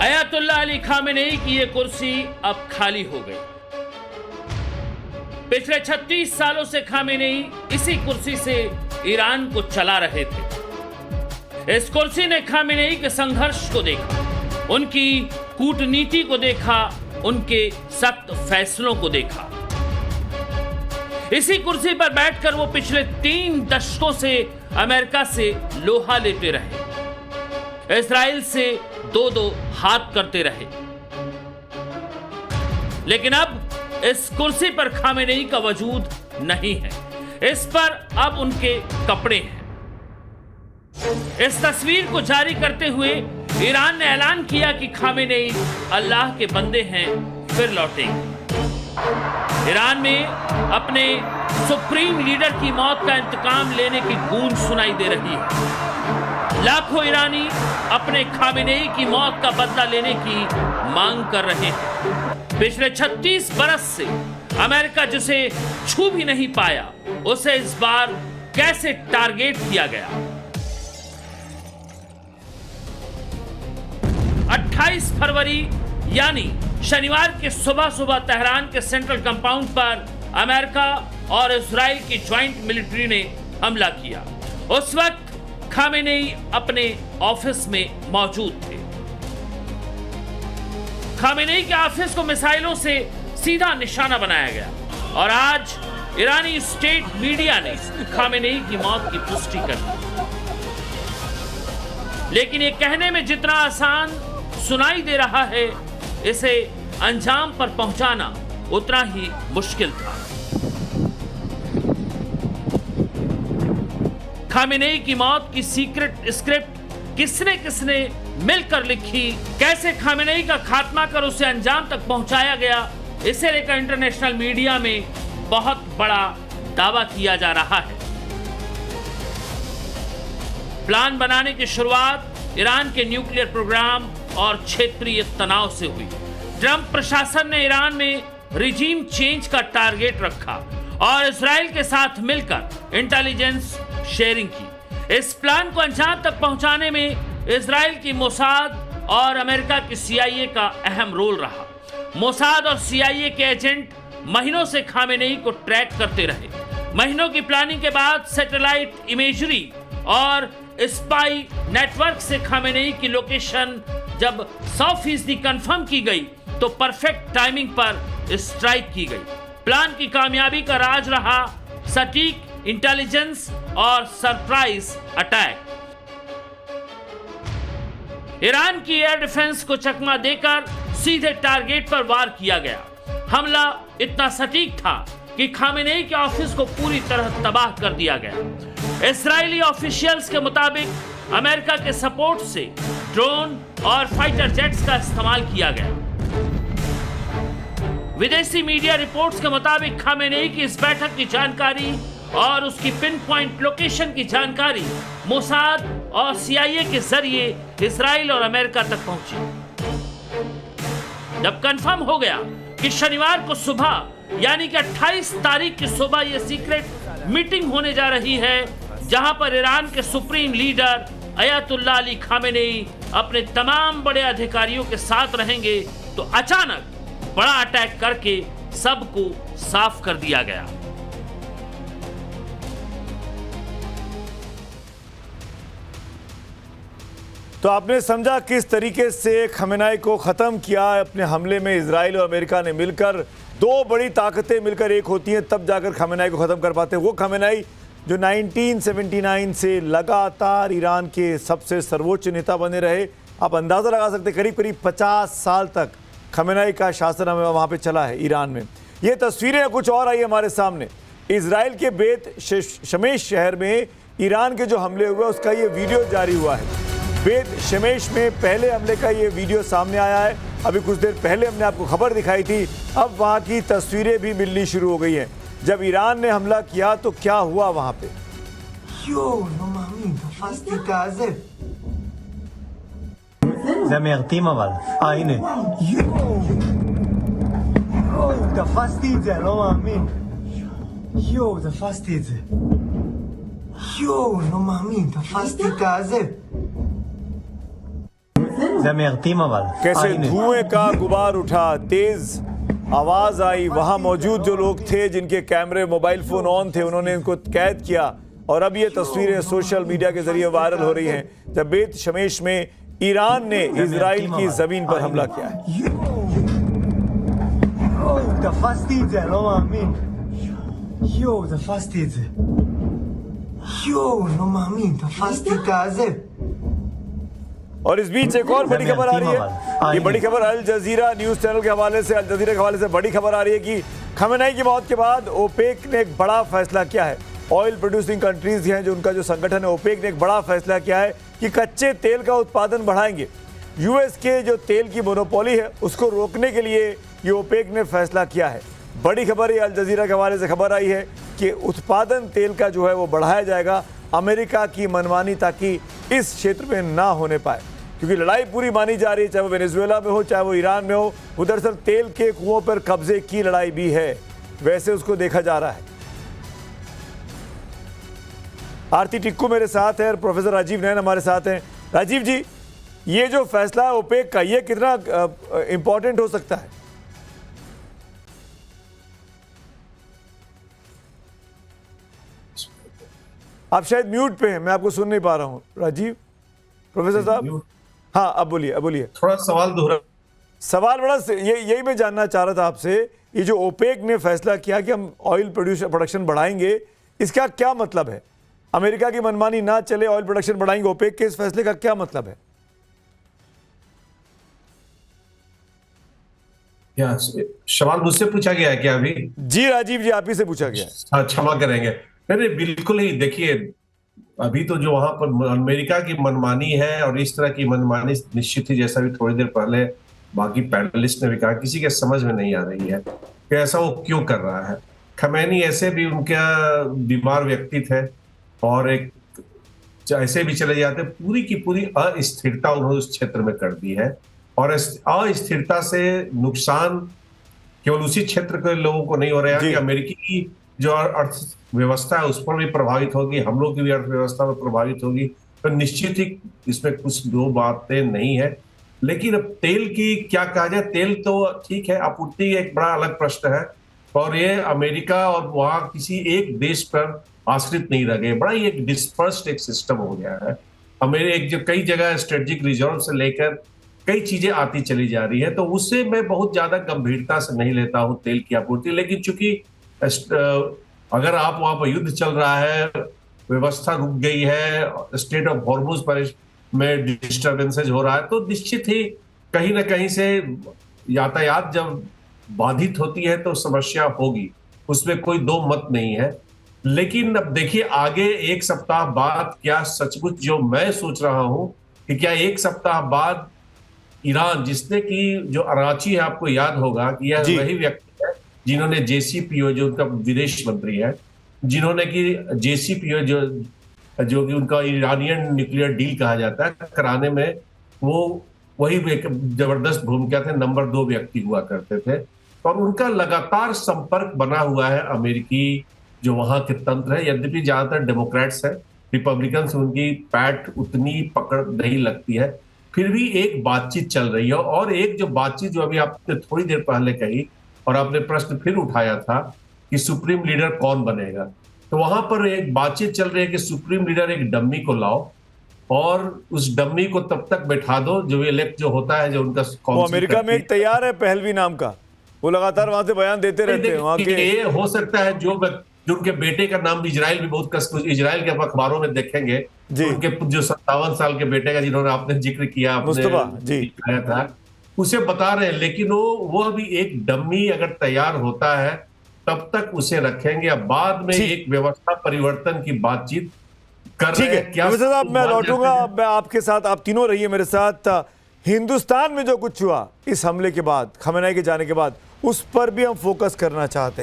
Ayatollah Ali Khamenei की ये कुर्सी अब खाली हो गई। पिछले 36 सालों से खामेनेई इसी कुर्सी से ईरान को चला रहे थे। इस कुर्सी ने खामेनेई के संघर्ष को देखा, उनकी कूटनीति को देखा, उनके सख्त फैसलों को देखा। इसी कुर्सी पर बैठकर वो पिछले 3 दशकों से अमेरिका से लोहा लेते रहे, इजराइल से 2-2 हाथ करते रहे। लेकिन अब इस कुर्सी पर खामेनेई का वजूद नहीं है, इस पर अब उनके कपड़े हैं। इस तस्वीर को जारी करते हुए ईरान ने ऐलान किया कि खामेनेई अल्लाह के बंदे हैं, फिर लौटेंगे। ईरान में अपने सुप्रीम लीडर की मौत का इंतकाम लेने की गूंज सुनाई दे रही है। लाखों ईरानी अपने खामेनेई की मौत का बदला लेने की मांग कर रहे हैं। पिछले 36 बरस से अमेरिका जिसे छू भी नहीं पाया, उसे इस बार कैसे टारगेट किया गया। 28 फरवरी यानी शनिवार की सुबह सुबह तेहरान के सेंट्रल कंपाउंड पर अमेरिका और इजराइल की ज्वाइंट मिलिट्री ने हमला किया। उस वक्त खामेनेई अपने ऑफिस में मौजूद थे। खामेनेई के ऑफिस को मिसाइलों से सीधा निशाना बनाया गया और आज ईरानी स्टेट मीडिया ने खामेनेई की मौत की पुष्टि कर दी। लेकिन ये कहने में जितना आसान सुनाई दे रहा है, इसे अंजाम पर पहुंचाना उतना ही मुश्किल था। खामेनेई की मौत की सीक्रेट स्क्रिप्ट किसने किसने मिलकर लिखी, कैसे खामेनेई का खात्मा कर उसे अंजाम तक पहुंचाया गया, इसे लेकर इंटरनेशनल मीडिया में बहुत बड़ा दावा किया जा रहा है। प्लान बनाने की शुरुआत ईरान के न्यूक्लियर प्रोग्राम और क्षेत्रीय तनाव से हुई। ट्रंप प्रशासन ने ईरान में रिजीम चेंज का टारगेट रखा और इजराइल के साथ मिलकर इंटेलिजेंस शेयरिंग की। इस प्लान को अंजाम तक पहुंचाने में इजराइल की मोसाद और अमेरिका की CIA का अहम रोल रहा। मोसाद और CIA के एजेंट महीनों से खामेनेई को ट्रैक करते रहे। महीनों की प्लानिंग के बाद सैटेलाइट इमेजरी और स्पाई नेटवर्क से खामेनेई की लोकेशन जब 100% कंफर्म की गई तो परफेक्ट टाइमिंग पर स्ट्राइक की गई। प्लान की कामयाबी का राज रहा सटीक इंटेलिजेंस और सरप्राइज अटैक। ईरान की एयर डिफेंस को चकमा देकर सीधे टारगेट पर वार किया गया। हमला इतना सटीक था कि खामेनेई के ऑफिस को पूरी तरह तबाह कर दिया गया। इजरायली ऑफिशियल्स के मुताबिक अमेरिका के सपोर्ट से ड्रोन और फाइटर जेट्स का इस्तेमाल किया गया। विदेशी मीडिया रिपोर्ट्स के मुताबिक खामेनेई की इस बैठक की जानकारी और उसकी पिन पॉइंट लोकेशन की जानकारी मोसाद और CIA के जरिए इजराइल और अमेरिका तक पहुंची। जब कंफर्म हो गया कि शनिवार को सुबह यानी कि 28 तारीख की सुबह यह सीक्रेट मीटिंग होने जा रही है, जहां पर ईरान के supreme leader Ayatollah Ali Khamenei अपने तमाम बड़े अधिकारियों के साथ रहेंगे, तो अचानक बड़ा अटैक करके सबको साफ कर दिया गया। तो आपने समझा किस तरीके से खामेनेई को ख़त्म किया अपने हमले में। इजराइल और अमेरिका ने मिलकर, 2 बड़ी ताकतें मिलकर एक होती हैं तब जाकर खामेनेई को ख़त्म कर पाते हैं। वो खामेनेई जो 1979 से लगातार ईरान के सबसे सर्वोच्च नेता बने रहे। आप अंदाज़ा लगा सकते करीब करीब 50 साल तक खामेनेई का शासन हमें वहाँ पे चला है ईरान में। ये तस्वीरें कुछ और आई हमारे सामने। इजराइल के बेत शमेश शहर में ईरान के जो हमले हुए उसका ये वीडियो जारी हुआ है। बेत शमेश में पहले हमले का ये वीडियो सामने आया है। अभी कुछ देर पहले हमने आपको खबर दिखाई थी, अब वहाँ की तस्वीरें भी मिलनी शुरू हो गई हैं। जब ईरान ने हमला किया तो क्या हुआ वहाँ पे? זה מיירטים אבל. הנה. יואו, תפסתי את זה, אני לא מאמין. יואו, תפסתי את זה. יואו, לא מאמין, תפסתי את הזה. זה מיירטים אבל. कैसे הנה. धुएं का गुबार उठा, तेज आवाज आई, वहां मौजूद जो लोग थे जिनके कैमरे मोबाइल फोन ऑन थे उन्होंने इनको कैद किया और अब ये तस्वीरें सोशल मीडिया के जरिए वायरल हो रही हैं जब बेत शमेश में ईरान ने इजराइल की जमीन पर हमला किया है। יואו, תפסתי את זה, אני לא מאמין. יואו, תפסתי את זה. יואו, לא מאמין, תפסתי את הזה. और इस बीच एक और बड़ी खबर आ रही है। ये बड़ी खबर अल जजीरा न्यूज चैनल के हवाले से, अल जजीरा के हवाले से बड़ी खबर आ रही है कि खमेनाई की मौत के बाद ओपेक ने एक बड़ा फैसला किया है। ऑयल प्रोड्यूसिंग कंट्रीज हैं जो उनका जो संगठन है ओपेक ने एक बड़ा फैसला किया है कि कच्चे तेल का उत्पादन बढ़ाएंगे। यूएस के जो तेल की मोनोपोली है उसको रोकने के लिए ये ओपेक ने फैसला किया है। बड़ी खबर ये अल जजीरा के हवाले से खबर आई है कि उत्पादन तेल का जो है वो बढ़ाया जाएगा अमेरिका की मनमानी ताकि इस क्षेत्र में ना होने पाए, क्योंकि लड़ाई पूरी मानी जा रही है, चाहे वो वेनेजुएला में हो चाहे वो ईरान में हो, वो दरअसल तेल के कुओं पर कब्जे की लड़ाई भी है, वैसे उसको देखा जा रहा है। आरती टिक्कू मेरे साथ है और प्रोफेसर राजीव नैन हमारे साथ हैं। राजीव जी, ये जो फैसला है ओपेक का ये कितना इंपॉर्टेंट हो सकता है? आप शायद म्यूट पे हैं, मैं आपको सुन नहीं पा रहा हूं। राजीव, प्रोफेसर साहब, हाँ अब बोलिए। थोड़ा सवाल दोहरा। सवाल बड़ा यही मैं जानना चाह रहा था आपसे, ये जो ओपेक ने फैसला किया कि हम ऑयल प्रोडक्शन बढ़ाएंगे, इसका क्या मतलब है? अमेरिका की मनमानी ना चले, ऑयल प्रोडक्शन बढ़ाएंगे, ओपेक के इस फैसले का क्या मतलब है? क्या सवाल मुझसे पूछा गया है क्या अभी? जी राजीव जी, आप ही से पूछा गया है। हाँ, क्षमा करेंगे। नहीं बिल्कुल ही, देखिए अभी तो जो वहां पर अमेरिका की मनमानी है और इस तरह की मनमानी निश्चित ही, जैसा भी थोड़ी देर पहले बाकी पैनलिस्ट ने भी कहा, किसी के समझ में नहीं आ रही है कि ऐसा वो क्यों कर रहा है। खमैनी ऐसे भी उनका बीमार व्यक्ति थे और एक ऐसे भी चले जाते, पूरी की पूरी अस्थिरता उन्होंने उस क्षेत्र में कर दी है और अस्थिरता से नुकसान केवल उसी क्षेत्र के लोगों को नहीं हो रहा है कि अमेरिकी की जो अर्थव्यवस्था है उस पर भी प्रभावित होगी, हम लोग की भी अर्थव्यवस्था में प्रभावित होगी। तो निश्चित ही इसमें कुछ दो बातें नहीं है। लेकिन अब तेल की क्या कहा जाए, तेल तो ठीक है, आपूर्ति एक बड़ा अलग प्रश्न है और ये अमेरिका और वहां किसी एक देश पर आश्रित नहीं रह गए, बड़ा ही एक डिस्पर्स्ड एक सिस्टम हो गया है। एक जो कई जगह स्ट्रेटेजिक रिजर्व से लेकर कई चीजें आती चली जा रही है, तो उससे मैं बहुत ज्यादा गंभीरता से नहीं लेता हूं तेल की आपूर्ति। लेकिन चूंकि अगर आप वहां पर युद्ध चल रहा है, व्यवस्था रुक गई है, स्टेट ऑफ हॉर्मुज पर में डिस्टर्बेंसेज हो रहा है, तो निश्चित ही कहीं ना कहीं से यातायात जब बाधित होती है तो समस्या होगी, उसमें कोई दो मत नहीं है। लेकिन अब देखिए आगे एक सप्ताह बाद क्या सचमुच जो मैं सोच रहा हूं कि क्या एक सप्ताह बाद ईरान, जिसने की जो अराची है, आपको याद होगा कि यह वही व्यक्ति है जिन्होंने JCPOA, जो उनका विदेश मंत्री है, जिन्होंने की JCPOA जो कि उनका ईरानियन न्यूक्लियर डील कहा जाता है, कराने में वो वही जबरदस्त भूमिका थे, नंबर 2 व्यक्ति हुआ करते थे और उनका लगातार संपर्क बना हुआ है अमेरिकी जो वहां के तंत्र है। यद्यपि ज्यादातर डेमोक्रेट्स है, रिपब्लिकन से उनकी पैठ उतनी पकड़ नहीं लगती है, फिर भी एक बातचीत चल रही है। और एक जो बातचीत जो अभी आपने थोड़ी देर पहले कही और आपने प्रश्न फिर उठाया था कि सुप्रीम लीडर कौन बनेगा, तो वहां पर एक बातचीत चल रही है कि सुप्रीम लीडर एक डम्मी को लाओ और उस डम्मी को तब तक बैठा दो जो इलेक्ट जो होता है, जो उनका वो अमेरिका में एक तैयार है पहलवी नाम का, वो लगातार वहां से बयान देते रहते हैं वहां के। ये हो सकता है जो उनके बेटे का नाम इजराइल भी बहुत इजराइल के अखबारों में देखेंगे, उनके जो 57 साल के बेटे का जिन्होंने आपने जिक्र किया, आपने था, उसे बता रहे हैं। लेकिन वो अभी एक डम्मी अगर तैयार होता है तब तक उसे रखेंगे, अब बाद में एक व्यवस्था परिवर्तन की बातचीत कर रहे हैं। क्या साहब, मैं लौटूंगा, मैं आपके साथ, आप तीनों रहिए मेरे साथ। हिंदुस्तान में जो कुछ हुआ इस हमले के बाद, खमेनाई के जाने के बाद, उस पर भी हम फोकस करना चाहते हैं।